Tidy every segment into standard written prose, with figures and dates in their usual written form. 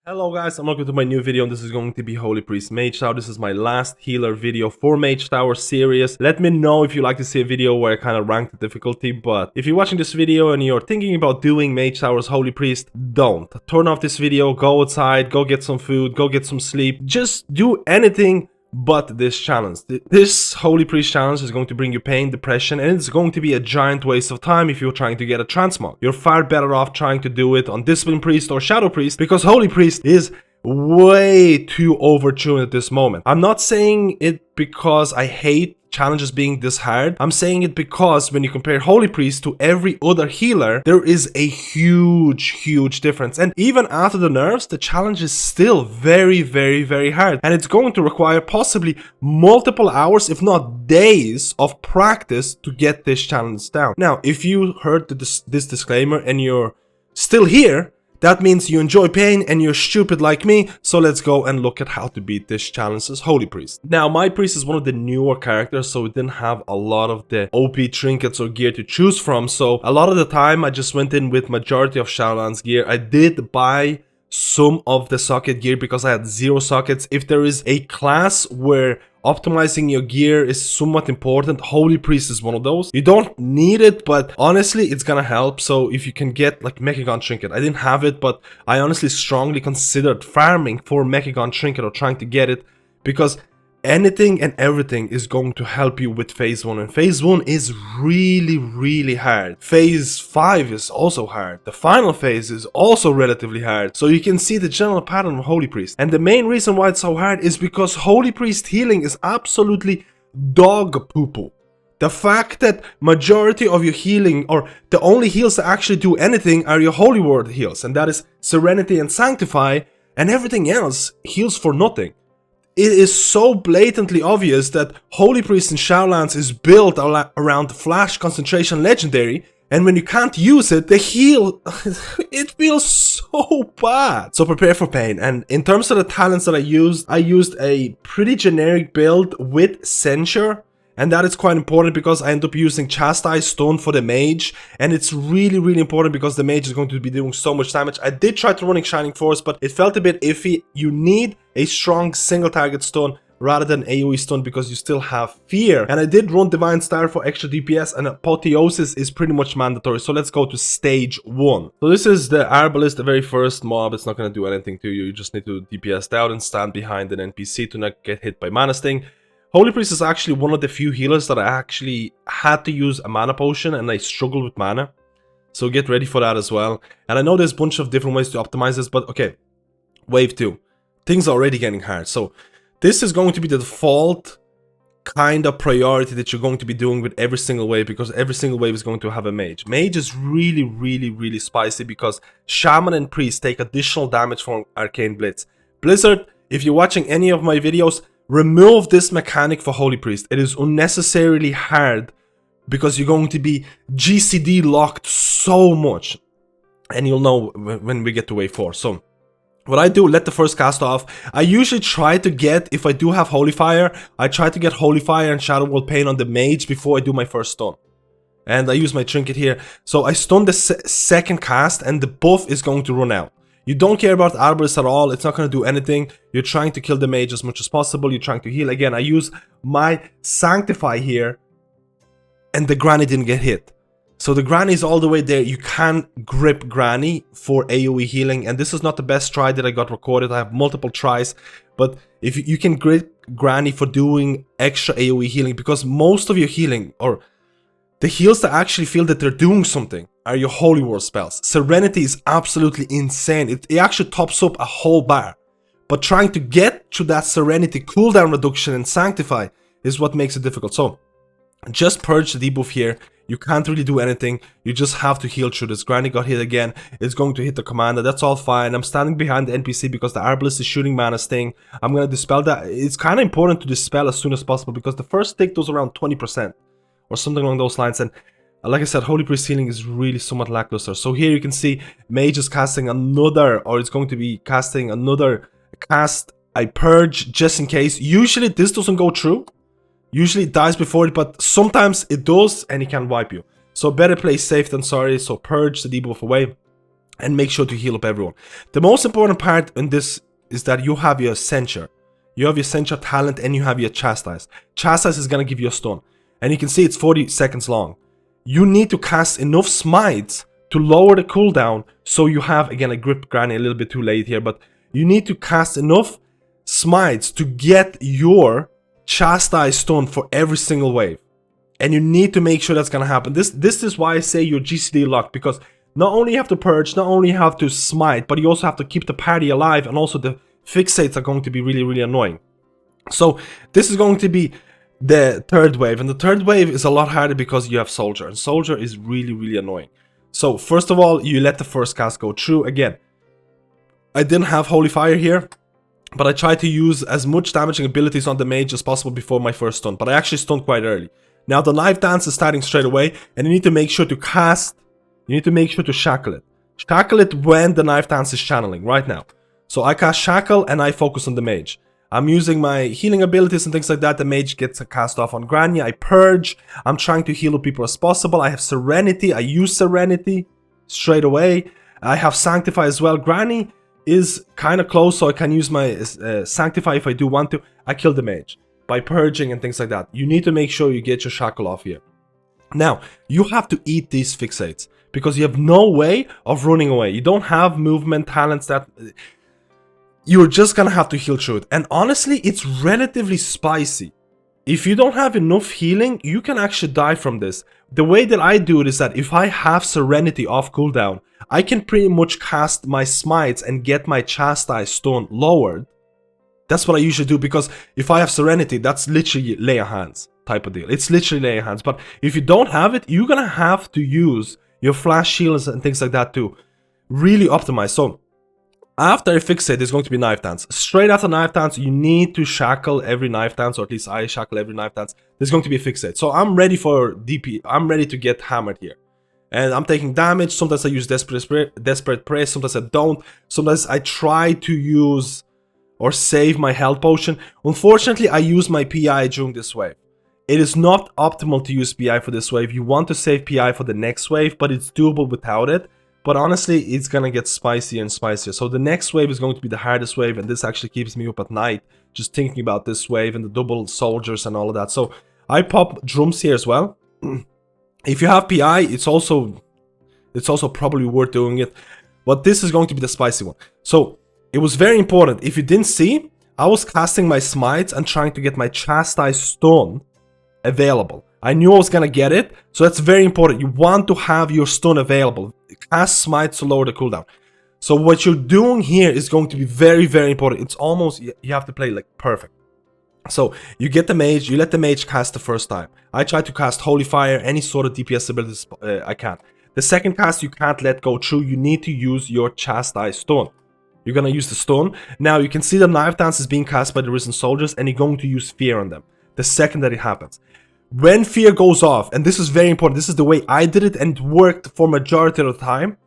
Hello guys, and welcome to my new video, and this is going to be Holy Priest Mage Tower. This is my last healer video for Mage Tower series. Let me know if you like to see a video where I kind of rank the difficulty, but if you're watching this video and you're thinking about doing Mage Tower's Holy Priest, don't. Turn off this video, go outside, go get some food, go get some sleep. Just do anything but this challenge. This Holy Priest challenge is going to bring you pain, depression, and it's going to be a giant waste of time if you're trying to get a transmog. You're far better off trying to do it on Discipline Priest or Shadow Priest, because Holy Priest is way too overtuned at this moment. I'm not saying it because I hate challenges being this hard. I'm saying it because when you compare Holy Priest to every other healer, there is a huge difference. And even after the nerfs, the challenge is still very hard. And it's going to require possibly multiple hours, if not days, of practice to get this challenge down. Now, if you heard this disclaimer and you're still here, that means you enjoy pain and you're stupid like me, so let's go and look at how to beat this challenge as Holy Priest. Now, my priest is one of the newer characters, so it didn't have a lot of the OP trinkets or gear to choose from, so a lot of the time I just went in with majority of Shadowlands gear. I did buy some of the socket gear because I had 0 sockets. If there is a class where optimizing your gear is somewhat important, Holy Priest is one of those. You don't need it, but honestly it's gonna help. So if you can get like Mechagon Trinket, I didn't have it, but I honestly strongly considered farming for Mechagon Trinket or trying to get it, because anything and everything is going to help you with phase 1, and phase 1 is really hard. Phase 5 is also hard. The final phase is also relatively hard. So you can see the general pattern of Holy Priest. And the main reason why it's so hard is because Holy Priest healing is absolutely dog poo-poo. The fact that majority of your healing, or the only heals that actually do anything, are your Holy Word heals, and that is Serenity and Sanctify, and everything else heals for nothing. It is so blatantly obvious that Holy Priest in Shadowlands is built around Flash Concentration Legendary, and when you can't use it, the heal, it feels so bad. So prepare for pain. And in terms of the talents that I used a pretty generic build with Censure. And that is quite important because I end up using Chastise Stone for the Mage. And it's really important because the Mage is going to be doing so much damage. I did try to run Shining Force, but it felt a bit iffy. You need a strong single target stone rather than AoE stone because you still have Fear. And I did run Divine Star for extra DPS, and Apotheosis is pretty much mandatory. So let's go to stage 1. So this is the Arbalist, the very first mob. It's not going to do anything to you. You just need to DPS down and stand behind an NPC to not get hit by Mana Sting. Holy Priest is actually one of the few healers that I actually had to use a mana potion and I struggled with mana. So get ready for that as well. And I know there's a bunch of different ways to optimize this, but okay. Wave 2. Things are already getting hard. So this is going to be the default kind of priority that you're going to be doing with every single wave, because every single wave is going to have a mage. Mage is really spicy because Shaman and Priest take additional damage from Arcane Blitz. Blizzard, if you're watching any of my videos, remove this mechanic for Holy Priest. It is unnecessarily hard because you're going to be GCD locked so much. And you'll know when we get to wave 4. So what I do, let the first cast off. I usually try to get, if I do have Holy Fire, I try to get Holy Fire and Shadow Wall Pain on the Mage before I do my first stun. And I use my trinket here. So I stun the second cast and the buff is going to run out. You don't care about Arbalist at all, it's not going to do anything. You're trying to kill the mage as much as possible, you're trying to heal. Again, I use my Sanctify here, and the Granny didn't get hit. So the Granny is all the way there. You can grip Granny for AoE healing, and this is not the best try that I got recorded. I have multiple tries, but if you can grip Granny for doing extra AoE healing, because most of your healing, or the heals that actually feel that they're doing something, are your Holy War spells. Serenity is absolutely insane. It actually tops up a whole bar. But trying to get to that Serenity cooldown reduction and Sanctify is what makes it difficult. So, just purge the debuff here. You can't really do anything. You just have to heal through this. Granny got hit again. It's going to hit the commander. That's all fine. I'm standing behind the NPC because the Arbalist is shooting Mana Sting. I'm going to dispel that. It's kind of important to dispel as soon as possible because the first tick does around 20%. Or something along those lines, and like I said, Holy Priest healing is really somewhat lackluster. So here you can see Mage is casting another, or it's going to be casting another cast. I purge just in case. Usually this doesn't go through. Usually it dies before it, but sometimes it does and it can wipe you. So better play safe than sorry, so purge the debuff away. and make sure to heal up everyone. The most important part in this is that you have your censure. You have your censure talent and you have your chastise. Chastise is gonna give you a stun. And you can see it's 40 seconds long. You need to cast enough smites to lower the cooldown, so you have, again, I grip Granny a little bit too late here, but you need to cast enough smites to get your chastise stun for every single wave. And you need to make sure that's gonna happen. This is why I say you're GCD locked, because not only you have to purge, not only you have to smite, but you also have to keep the party alive, and also the fixates are going to be really, really annoying. So this is going to be the third wave, and the third wave is a lot harder because you have Soldier, and Soldier is really, really annoying. So first of all, you let the first cast go through. Again, I didn't have Holy Fire here, but I tried to use as much damaging abilities on the mage as possible before my first stun, but I actually stunned quite early. Now the Knife Dance is starting straight away, and you need to make sure to cast, you need to make sure to shackle it. Shackle it when the Knife Dance is channeling, right now. So I cast Shackle and I focus on the mage. I'm using my healing abilities and things like that. The mage gets a cast off on Granny. I purge. I'm trying to heal people as possible. I have Serenity. I use Serenity straight away. I have Sanctify as well. Granny is kind of close, so I can use my Sanctify if I do want to. I kill the mage by purging and things like that. You need to make sure you get your Shackle off here. Now, you have to eat these fixates because you have no way of running away. You don't have movement talents that... You're just gonna have to heal through it. And honestly, it's relatively spicy. If you don't have enough healing, you can actually die from this. The way that I do it is that if I have Serenity off cooldown, I can pretty much cast my smites and get my chastise stun lowered. That's what I usually do, because if I have Serenity, that's literally lay a hands type of deal. It's literally lay a hands. But if you don't have it, you're gonna have to use your flash shields and things like that to really optimize. So after I fixate, there's going to be Knife Dance. Straight after Knife Dance, you need to shackle every Knife Dance, or at least I shackle every Knife Dance. There's going to be a fixate. So I'm ready for DP. I'm ready to get hammered here. And I'm taking damage. Sometimes I use Desperate Prey. Sometimes I don't. Sometimes I try to use or save my health potion. Unfortunately, I use my PI during this wave. It is not optimal to use PI for this wave. You want to save PI for the next wave, but it's doable without it. But honestly, it's gonna get spicier and spicier. So the next wave is going to be the hardest wave, and this actually keeps me up at night just thinking about this wave and the double soldiers and all of that. So I pop drums here as well. If you have PI, it's also probably worth doing it. But this is going to be the spicy one. So it was very important. If you didn't see, I was casting my smites and trying to get my chastise stun available. I knew I was gonna get it, so that's very important. You want to have your stun available. Cast smites to lower the cooldown. So what you're doing here is going to be very, very important. It's almost, you have to play like perfect. So you get the mage, you let the mage cast the first time. I try to cast Holy Fire, any sort of DPS abilities I can. The second cast you can't let go through. You need to use your chastise stun. You're gonna use the stun. Now you can see the Knife Dance is being cast by the Risen Soldiers, and you're going to use Fear on them the second that it happens. When Fear goes off, and this is very important, this is the way I did it and it worked for majority of the time,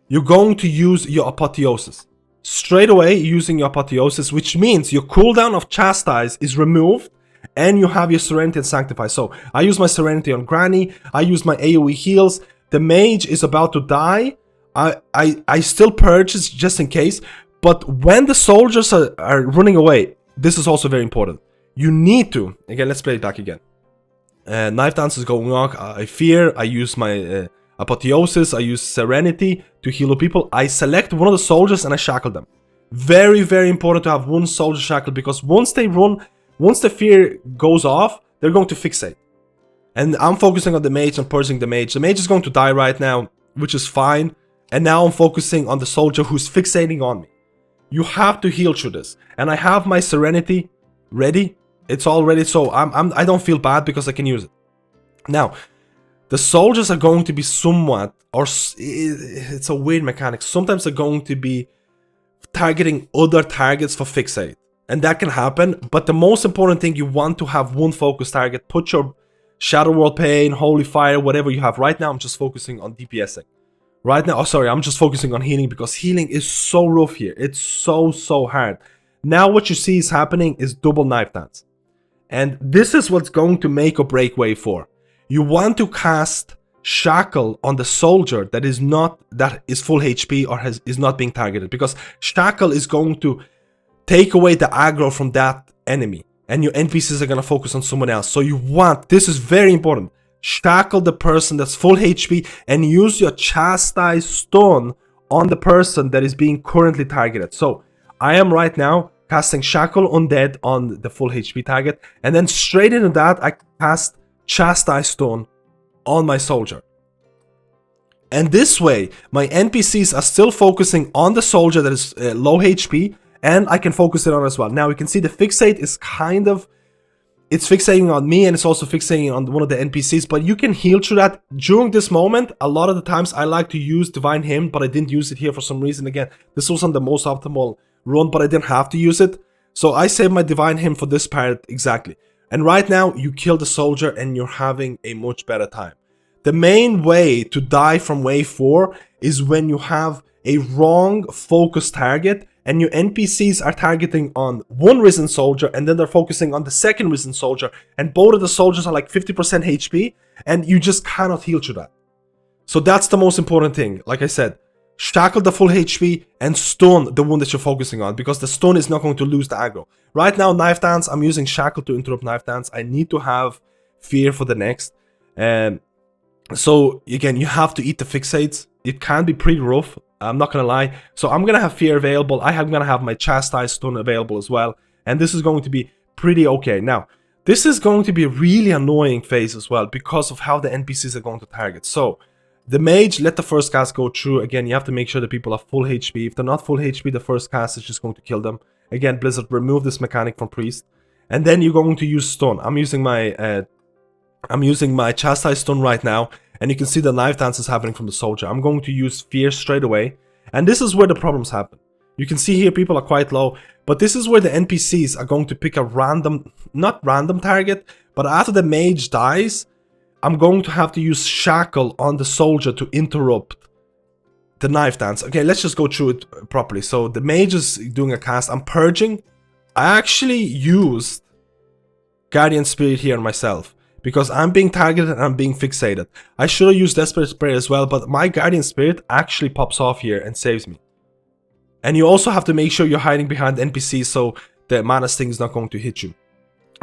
you're going to use your Apotheosis. Straight away using your Apotheosis, which means your cooldown of Chastise is removed and you have your Serenity and Sanctify. So I use my Serenity on Granny, I use my AoE heals, the mage is about to die, I still purchase just in case, but when the soldiers are running away, this is also very important. You need to, again, let's play it back again. Knife Dance is going on, I Fear, I use my Apotheosis, I use Serenity to heal people. I select one of the soldiers and I shackle them. Very, very important to have one soldier shackled, because once they run, once the Fear goes off, they're going to fixate. And I'm focusing on the mage and purging the mage. The mage is going to die right now, which is fine. And now I'm focusing on the soldier who's fixating on me. You have to heal through this. And I have my Serenity ready. It's all ready, so I don't feel bad because I can use it. Now, the soldiers are going to be somewhat, or it's a weird mechanic. Sometimes they're going to be targeting other targets for fixate. And that can happen, but the most important thing, you want to have one focus target. Put your Shadow World Pain, Holy Fire, whatever you have. Right now, I'm just focusing on DPSing. Right now, I'm just focusing on healing, because healing is so rough here. It's so hard. Now what you see is happening is double Knife Dance. And this is what's going to make or break wave 4. You want to cast shackle on the soldier that is full HP or is not being targeted, because shackle is going to take away the aggro from that enemy, and your NPCs are gonna focus on someone else. So you want, this is very important, shackle the person that's full HP and use your chastise stone on the person that is being currently targeted. So I am right now casting shackle undead on the full HP target, and then straight into that I cast chastise stone on my soldier. And this way my NPCs are still focusing on the soldier that is low HP, and I can focus it on as well. Now you can see the fixate is kind of, it's fixating on me and it's also fixating on one of the NPCs, but you can heal through that. During this moment, a lot of the times I like to use Divine Hymn, but I didn't use it here for some reason. Again, this wasn't the most optimal run, but I didn't have to use it. So I saved my Divine Hymn for this part exactly. And right now you kill the soldier and you're having a much better time. The main way to die from wave 4 is when you have a wrong focus target and your NPCs are targeting on one risen soldier and then they're focusing on the second risen soldier, and both of the soldiers are like 50% HP and you just cannot heal through that. So that's the most important thing. Like I said, shackle the full HP and stun the one that you're focusing on, because the stun is not going to lose the aggro. Right now, Knife Dance, I'm using shackle to interrupt Knife Dance. I need to have fear for the next. So again, you have to eat the fixates. It can be pretty rough, I'm not gonna lie. So I'm gonna have fear available. I'm gonna have my chastise stun available as well, and this is going to be pretty okay. Now, this is going to be a really annoying phase as well because of how the NPCs are going to target. So the mage, let the first cast go through. Again, you have to make sure that people are full HP. If they're not full HP, the first cast is just going to kill them. Again, Blizzard, remove this mechanic from priest, and then you're going to use stun. I'm using my chastise stun right now, and you can see the knife dance is happening from the soldier. I'm going to use fear straight away, and this is where the problems happen. You can see here people are quite low, but this is where the NPCs are going to pick a random, not random target, but after the mage dies, I'm going to have to use shackle on the soldier to interrupt the knife dance. Okay, let's just go through it properly. So the mage is doing a cast. I'm purging. I actually used Guardian Spirit here myself because I'm being targeted and I'm being fixated. I should have used Desperate Spirit as well, but my Guardian Spirit actually pops off here and saves me. And you also have to make sure you're hiding behind NPCs so the mana sting is not going to hit you.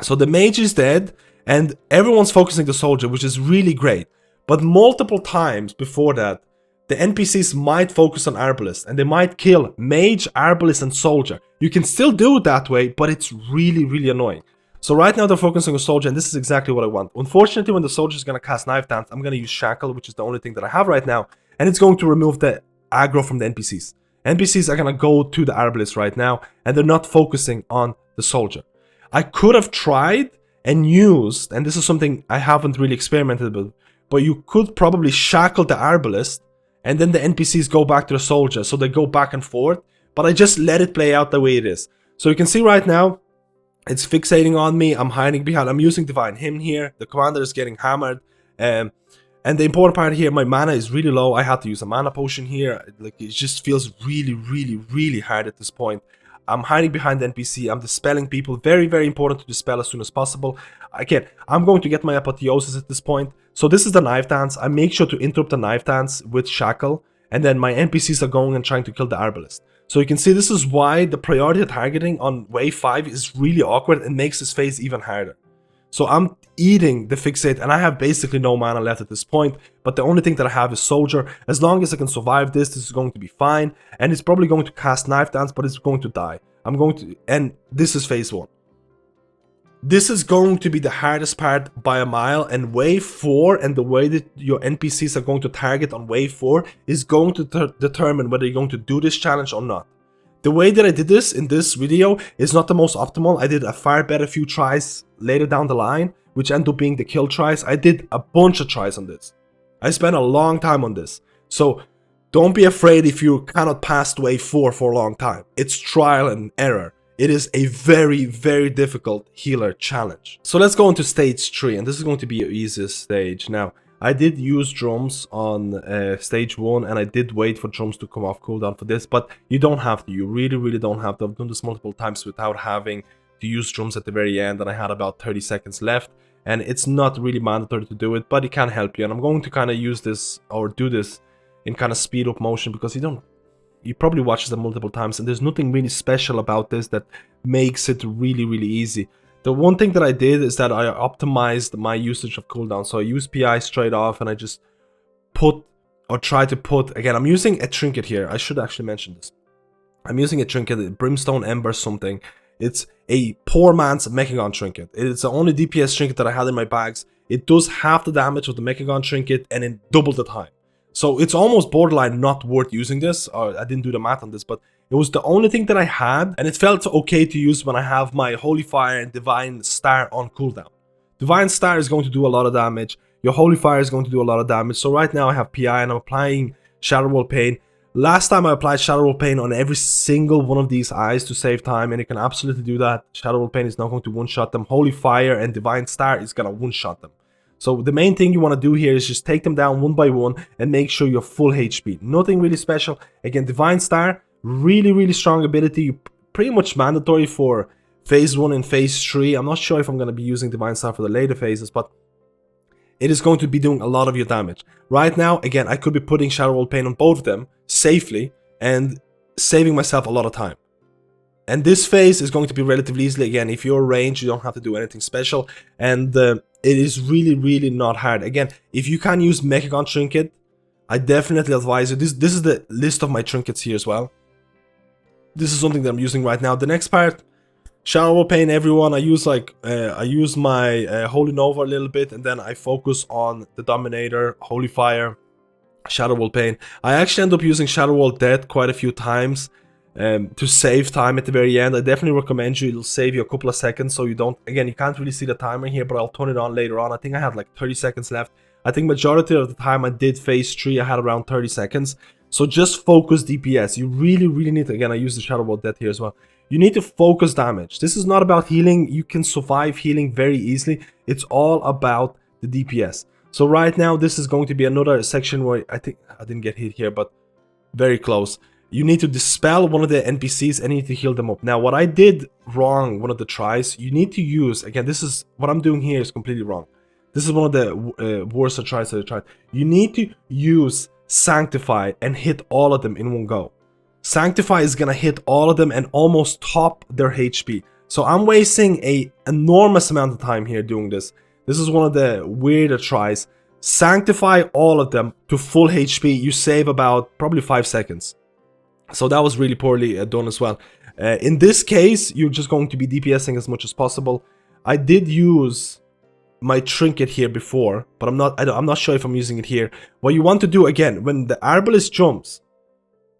So the mage is dead, and everyone's focusing the soldier, which is really great. But multiple times before that, the NPCs might focus on Arbalist, and they might kill mage, Arbalist, and soldier. You can still do it that way, but it's really, really annoying. So right now they're focusing on soldier, and this is exactly what I want. Unfortunately, when the soldier is going to cast Knife Dance, I'm going to use Shackle, which is the only thing that I have right now, and it's going to remove the aggro from the NPCs. NPCs are going to go to the Arbalist right now, and they're not focusing on the soldier. I could have tried and used, and this is something I haven't really experimented with, but you could probably shackle the Arbalist, and then the NPCs go back to the soldier, so they go back and forth, but I just let it play out the way it is. So you can see right now, it's fixating on me, I'm hiding behind, I'm using Divine Hymn here, the commander is getting hammered, and the important part here, my mana is really low. I had to use a mana potion here. Like, it just feels really, really, really hard at this point. I'm hiding behind the NPC. I'm dispelling people. Very, very important to dispel as soon as possible. Again, I'm going to get my apotheosis at this point. So this is the Knife Dance. I make sure to interrupt the Knife Dance with Shackle. And then my NPCs are going and trying to kill the Arbalist. So you can see this is why the priority targeting on wave 5 is really awkward and makes this phase even harder. So I'm eating the fixate, and I have basically no mana left at this point, but the only thing that I have is soldier. As long as I can survive this is going to be fine, and it's probably going to cast Knife Dance, but it's going to die. And this is phase 1. This is going to be the hardest part by a mile, and wave 4 and the way that your NPCs are going to target on wave 4 is going to determine whether you're going to do this challenge or not. The way that I did this in this video is not the most optimal. I did a far better few tries later down the line, which end up being the kill tries. I did a bunch of tries on this. I spent a long time on this. So don't be afraid if you cannot pass wave 4 for a long time. It's trial and error. It is a very, very difficult healer challenge. So let's go into stage 3, and this is going to be your easiest stage. Now, I did use drums on stage 1, and I did wait for drums to come off cooldown for this, but you don't have to. You really, really don't have to. I've done this multiple times without having to use drums at the very end, and I had about 30 seconds left. and it's not really mandatory to do it, but it can help you. And I'm going to kind of use this or do this in kind of speed up motion, because you probably watched them multiple times, and there's nothing really special about this that makes it really, really easy. The one thing that I did is that I optimized my usage of cooldown. So I use PI straight off, and I just put, or try to put, again, I'm using a trinket here. I should actually mention this. I'm using a trinket, Brimstone Ember something. It's a poor man's Mechagon trinket. It's the only DPS trinket that I had in my bags. It does half the damage of the Mechagon trinket and in double the time. So it's almost borderline not worth using this. I didn't do the math on this, but it was the only thing that I had, and it felt okay to use when I have my Holy Fire and Divine Star on cooldown. Divine Star is going to do a lot of damage. Your Holy Fire is going to do a lot of damage. So right now I have PI and I'm applying Shadow Wall Pain. Last time I applied Shadow Wall Pain on every single one of these eyes to save time, and you can absolutely do that. Shadow Wall Pain is not going to one-shot them. Holy Fire and Divine Star is going to one-shot them. So the main thing you want to do here is just take them down one by one and make sure you're full HP. Nothing really special. Again, Divine Star, really, really strong ability. Pretty much mandatory for phase 1 and phase 3. I'm not sure if I'm going to be using Divine Star for the later phases, but it is going to be doing a lot of your damage. Right now, again, I could be putting Shadow Wall Pain on both of them safely and saving myself a lot of time. And this phase is going to be relatively easily. Again, if you're range, you don't have to do anything special. And it is really, really not hard. Again, if you can use Mechagon Trinket, I definitely advise you. This is the list of my trinkets here as well. This is something that I'm using right now. The next part, Shadow Wall Pain, everyone. I use my Holy Nova a little bit, and then I focus on the Dominator, Holy Fire, Shadow Wall Pain. I actually end up using Shadow Wall Death quite a few times to save time at the very end. I definitely recommend you. It'll save you a couple of seconds, so you don't, again, you can't really see the timer here, but I'll turn it on later on. I think I had like 30 seconds left. I think majority of the time I did phase 3, I had around 30 seconds. So just focus DPS. You really, really need to, again, I use the Shadow Wall Death here as well. You need to focus damage. This is not about healing. You can survive healing very easily. It's all about the DPS. So right now, this is going to be another section where I think I didn't get hit here, but very close. You need to dispel one of the NPCs and you need to heal them up. Now, what I did wrong, one of the tries, you need to use, again, this is, what I'm doing here is completely wrong. This is one of the worst tries that I tried. You need to use Sanctify and hit all of them in one go. Sanctify is gonna hit all of them and almost top their HP. So I'm wasting an enormous amount of time here doing this. This is one of the weirder tries. Sanctify all of them to full HP. You save about probably 5 seconds. So that was really poorly done as well. In this case, you're just going to be DPSing as much as possible. I did use my trinket here before, but I'm not sure if I'm using it here. What you want to do, again, when the Arbalist jumps,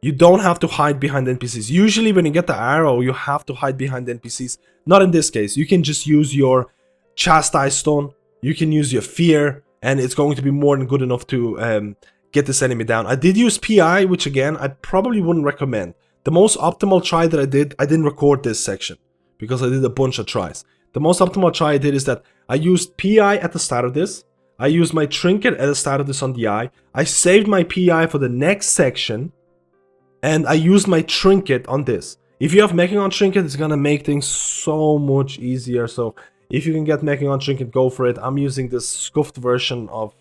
you don't have to hide behind NPCs. Usually when you get the arrow, you have to hide behind NPCs. Not in this case. You can just use your Chastise Stone. You can use your Fear, and it's going to be more than good enough to get this enemy down. I did use PI, which again, I probably wouldn't recommend. The most optimal try that I didn't record this section because I did a bunch of tries. The most optimal try I did is that I used PI at the start of this. I used my trinket at the start of this on the eye. I saved my PI for the next section. And I used my trinket on this. If you have Mechagon Trinket, it's gonna make things so much easier. So if you can get Mechagon Trinket, go for it. I'm using this scuffed version of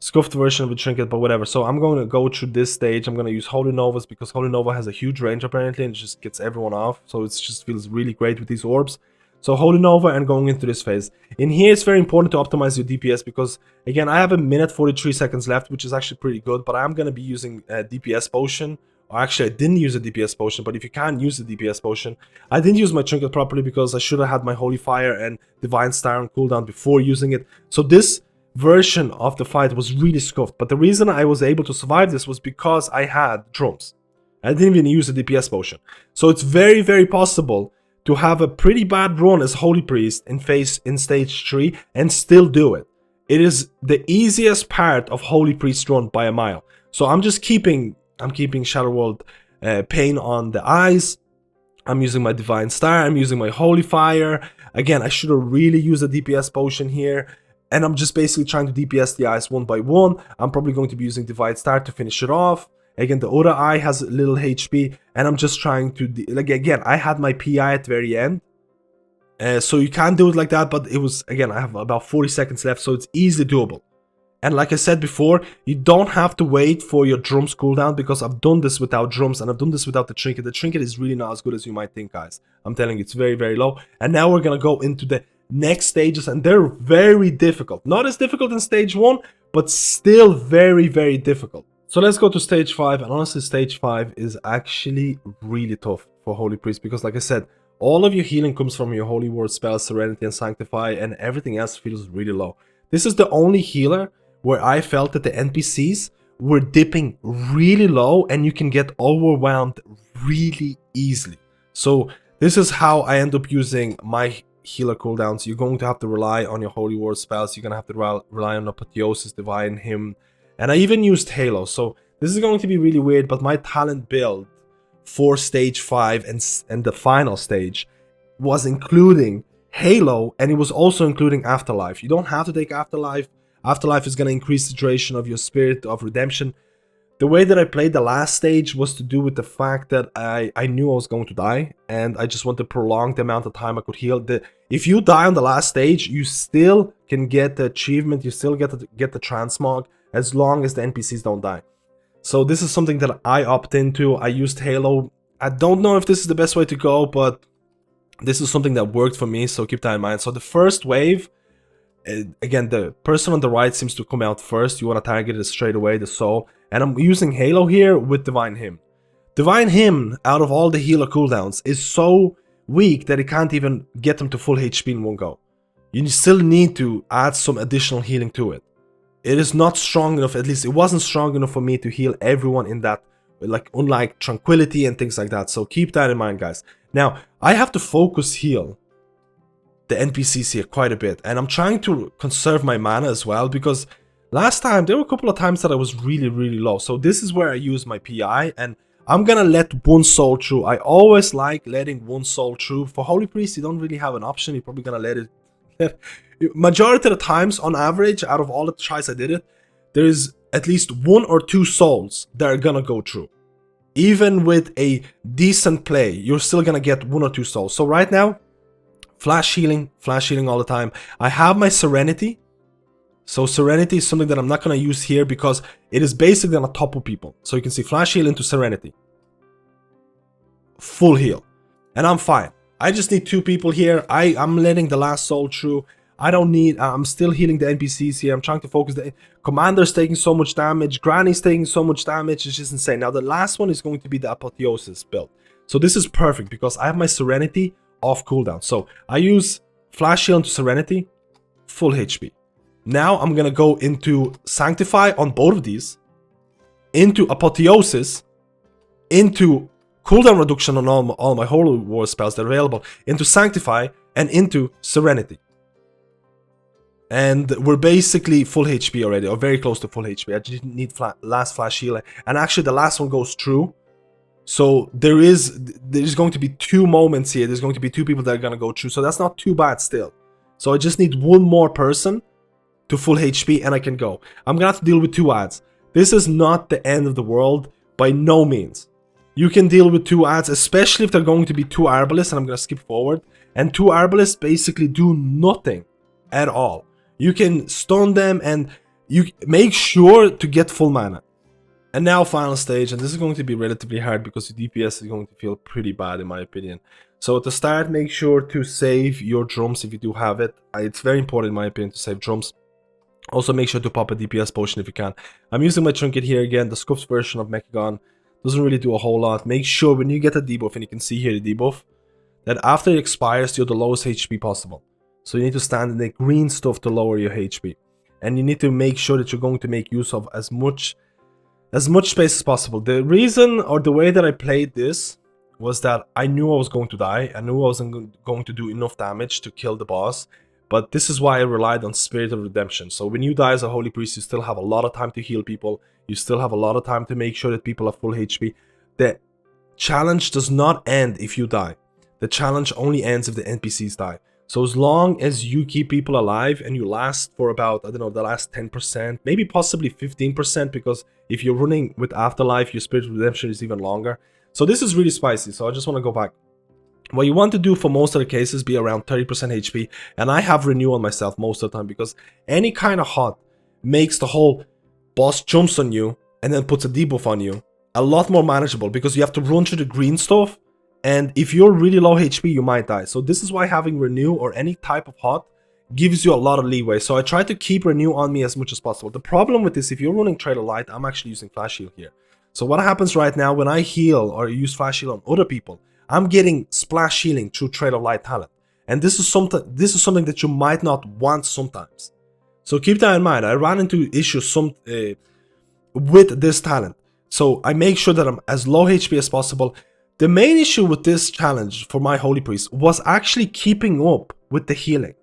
the trinket, but whatever. So I'm going to go through this stage. I'm going to use Holy Novas because Holy Nova has a huge range apparently, and it just gets everyone off. So it just feels really great with these orbs. So Holy Nova and going into this phase. In here, it's very important to optimize your DPS because, again, I have 1 minute 43 seconds left, which is actually pretty good, but I'm going to be using a DPS potion. Or actually, I didn't use a DPS potion, but if you can't use the DPS potion, I didn't use my trinket properly because I should have had my Holy Fire and Divine Star on cooldown before using it. So this version of the fight was really scuffed, but the reason I was able to survive this was because I had drums. I didn't even use a DPS potion. So it's very, very possible to have a pretty bad run as Holy Priest in stage 3 and still do it. It is the easiest part of Holy Priest run by a mile. So I'm keeping Shadow Wall Pain on the eyes. I'm using my Divine Star. I'm using my Holy Fire. Again, I should have really used a DPS potion here. And I'm just basically trying to DPS the eyes one by one. I'm probably going to be using Divine Star to finish it off. Again, the other eye has a little HP. And I'm just trying to... again, I had my PI at the very end. So you can't do it like that, but it was, again, I have about 40 seconds left, so it's easily doable. And like I said before, you don't have to wait for your drums cooldown, because I've done this without drums and I've done this without the trinket. The trinket is really not as good as you might think, guys. I'm telling you, it's very, very low. And now we're gonna go into the next stages, and they're very difficult. Not as difficult in stage 1, but still very, very difficult. So let's go to stage 5, and honestly, stage 5 is actually really tough for Holy Priest, because like I said, all of your healing comes from your Holy Word spells, Serenity and Sanctify, and everything else feels really low. This is the only healer where I felt that the NPCs were dipping really low and you can get overwhelmed really easily. So this is how I end up using my healer cooldowns. You're going to have to rely on your Holy Word spells. You're going to have to rely on Apotheosis, Divine Hymn, and I even used Halo. So this is going to be really weird, but my talent build for stage 5 and the final stage was including Halo, and it was also including Afterlife. You don't have to take Afterlife. Afterlife is going to increase the duration of your Spirit of Redemption. The way that I played the last stage was to do with the fact that I knew I was going to die, and I just want to prolong the amount of time I could heal. If you die on the last stage, you still can get the achievement, you still get the transmog, as long as the NPCs don't die. So this is something that I opt into. I used Halo. I don't know if this is the best way to go, but this is something that worked for me, so keep that in mind. So the first wave, again, the person on the right seems to come out first. You want to target it straight away, the soul. And I'm using Halo here with Divine Hymn. Divine Hymn, out of all the healer cooldowns, is so weak that it can't even get them to full HP in one go. You still need to add some additional healing to it. It is not strong enough, at least it wasn't strong enough for me to heal everyone in that, like, unlike Tranquility and things like that. So keep that in mind, guys. Now, I have to focus heal the NPCs here quite a bit, and I'm trying to conserve my mana as well, because last time there were a couple of times that I was really, really low. So this is where I use my PI, and I'm gonna let one soul through. I always like letting one soul through. For Holy Priest, you don't really have an option. You're probably gonna let it. Majority of the times, on average, out of all the tries I did it, there is at least 1 or 2 souls that are gonna go through. Even with a decent play, you're still gonna get 1 or 2 souls. So right now, flash healing all the time. I have my Serenity. So Serenity is something that I'm not going to use here because it is basically going to topple people. So you can see flash heal into Serenity. Full heal. And I'm fine. I just need 2 people here. I'm letting the last soul through. I don't need... I'm still healing the NPCs here. I'm trying to focus. The Commander's taking so much damage. Granny's taking so much damage. It's just insane. Now the last one is going to be the Apotheosis build. So this is perfect because I have my Serenity off cooldown. So I use flash heal into Serenity, full HP. Now I'm gonna go into Sanctify on both of these, into Apotheosis, into cooldown reduction on all my Holy War spells that are available, into Sanctify, and into Serenity. And we're basically full HP already, or very close to full HP. I just need last flash heal, and actually the last one goes through. So there's going to be 2 moments here. There's going to be 2 people that are going to go through. So that's not too bad still. So I just need 1 more person to full HP and I can go. I'm going to have to deal with 2 adds. This is not the end of the world by no means. You can deal with 2 adds, especially if they're going to be 2 Arbalists, and I'm going to skip forward. And 2 Arbalists basically do nothing at all. You can stun them and you make sure to get full mana. And now final stage, and this is going to be relatively hard because your DPS is going to feel pretty bad in my opinion. So to start, make sure to save your drums if you do have it. It's very important in my opinion to save drums. Also make sure to pop a DPS potion if you can. I'm using my trinket here again, the scuffed version of Mechagon. Doesn't really do a whole lot. Make sure when you get a debuff, and you can see here the debuff, that after it expires you're the lowest HP possible. So you need to stand in the green stuff to lower your HP. And you need to make sure that you're going to make use of as much space as possible. The reason, or the way that I played this, was that I knew I was going to die. I knew I wasn't going to do enough damage to kill the boss. But this is why I relied on Spirit of Redemption. So when you die as a Holy Priest, you still have a lot of time to heal people. You still have a lot of time to make sure that people are full HP. The challenge does not end if you die. The challenge only ends if the NPCs die. So as long as you keep people alive and you last for about, I don't know, the last 10%, maybe possibly 15%, because if you're running with Afterlife, your Spirit of Redemption is even longer. So this is really spicy, so I just want to go back. What you want to do for most of the cases be around 30% HP, and I have renew on myself most of the time because any kind of hot makes the whole boss jumps on you and then puts a debuff on you a lot more manageable, because you have to run through the green stuff, and if you're really low HP you might die. So this is why having renew or any type of hot gives you a lot of leeway. So I try to keep renew on me as much as possible. The problem with this, if you're running Trail of Light, I'm actually using flash heal here. So what happens right now when I heal or use flash heal on other people, I'm getting splash healing through Trail of Light talent, and this is something that you might not want sometimes. So keep that in mind. I ran into issues with this talent, so I make sure that I'm as low HP as possible. The main issue with this challenge for my Holy Priest was actually keeping up with the healing.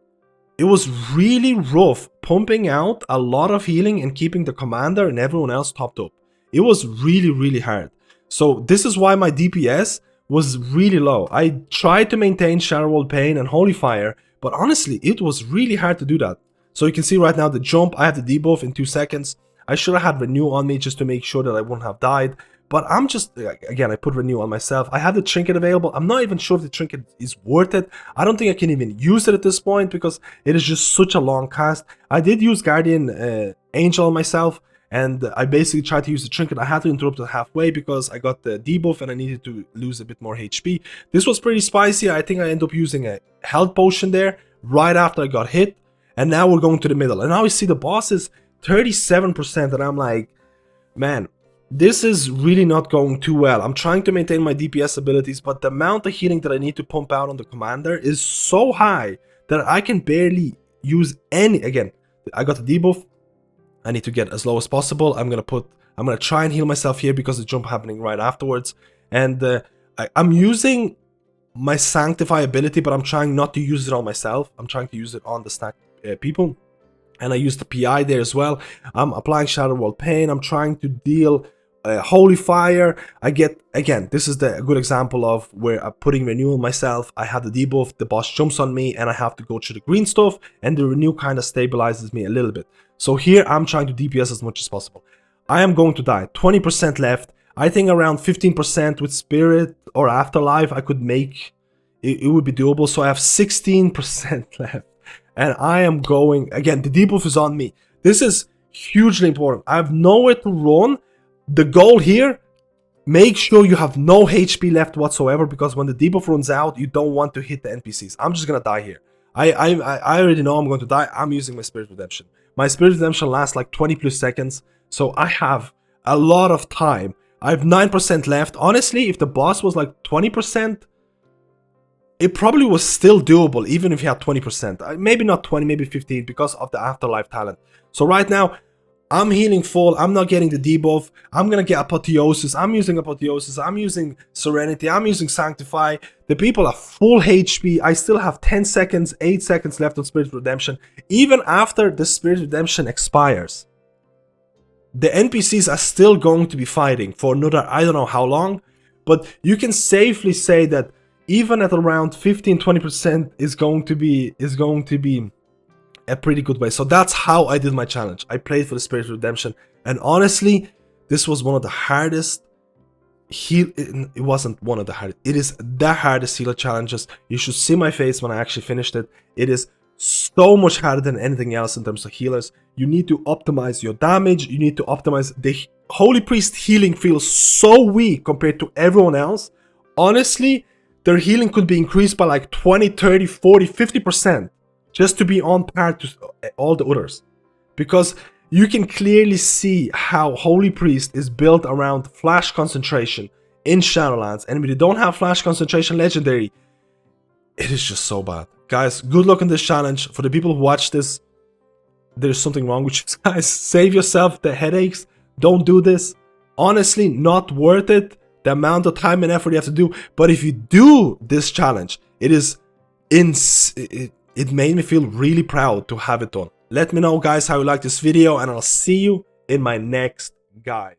It was really rough pumping out a lot of healing and keeping the commander and everyone else topped up. It was really hard. So this is why my DPS was really low. I tried to maintain Shadowlands Pain and Holy Fire, but honestly, it was really hard to do that. So you can see right now the jump, I have the debuff in 2 seconds. I should have had Renew on me just to make sure that I wouldn't have died. But I'm just, again, I put Renew on myself. I have the trinket available. I'm not even sure if the trinket is worth it. I don't think I can even use it at this point because it is just such a long cast. I did use Guardian Angel on myself, and I basically tried to use the trinket. I had to interrupt it halfway because I got the debuff and I needed to lose a bit more HP. This was pretty spicy. I think I ended up using a health potion there right after I got hit. And now we're going to the middle. And now we see the boss is 37%. And I'm like, man, this is really not going too well. I'm trying to maintain my DPS abilities, but the amount of healing that I need to pump out on the commander is so high that I can barely use any. Again, I got the debuff. I need to get as low as possible. I'm gonna try and heal myself here because the jump happening right afterwards. And I'm using my Sanctify ability, but I'm trying not to use it on myself. I'm trying to use it on the stack people. And I use the PI there as well. I'm applying Shadowlands Pain. I'm trying to deal Holy Fire. I get, again, this is a good example of where I'm putting Renew on myself. I have the debuff, the boss jumps on me, and I have to go through the green stuff, and the Renew kind of stabilizes me a little bit. So here I'm trying to DPS as much as possible. I am going to die. 20% left. I think around 15% with Spirit or Afterlife I could make. It would be doable. So I have 16% left. And I am going, again, the debuff is on me. This is hugely important. I have nowhere to run. The goal here, make sure you have no HP left whatsoever, because when the debuff runs out, you don't want to hit the NPCs. I'm just gonna die here. I already know I'm going to die. I'm using my Spirit Redemption. My Spirit Redemption lasts like 20 plus seconds, so I have a lot of time. I have 9% left. Honestly, if the boss was like 20%, it probably was still doable, even if you had 20%. Maybe not 20, maybe 15, because of the Afterlife talent. So right now, I'm healing full. I'm not getting the debuff. I'm gonna get Apotheosis. I'm using Apotheosis. I'm using Serenity. I'm using Sanctify. The people are full HP. I still have 10 seconds, 8 seconds left on Spirit Redemption. Even after the Spirit Redemption expires, the NPCs are still going to be fighting for another, I don't know how long, but you can safely say that even at around 15-20% is going to be a pretty good way. So that's how I did my challenge. I played for the Spirit of Redemption, and honestly, this was one of the hardest heal. It wasn't one of the hardest. It is the hardest healer challenges. You should see my face when I actually finished it. It is so much harder than anything else in terms of healers. You need to optimize your damage. You need to optimize the Holy Priest healing. Feels so weak compared to everyone else. Honestly, their healing could be increased by like 20, 30, 40, 50%. Just to be on par to all the others. Because you can clearly see how Holy Priest is built around Flash Concentration in Shadowlands. And when you don't have Flash Concentration Legendary, it is just so bad. Guys, good luck on this challenge. For the people who watch this, there's something wrong with you guys. Save yourself the headaches. Don't do this. Honestly, not worth it. The amount of time and effort you have to do. But if you do this challenge, it is it made me feel really proud to have it done. Let me know, guys, how you like this video, and I'll see you in my next guide.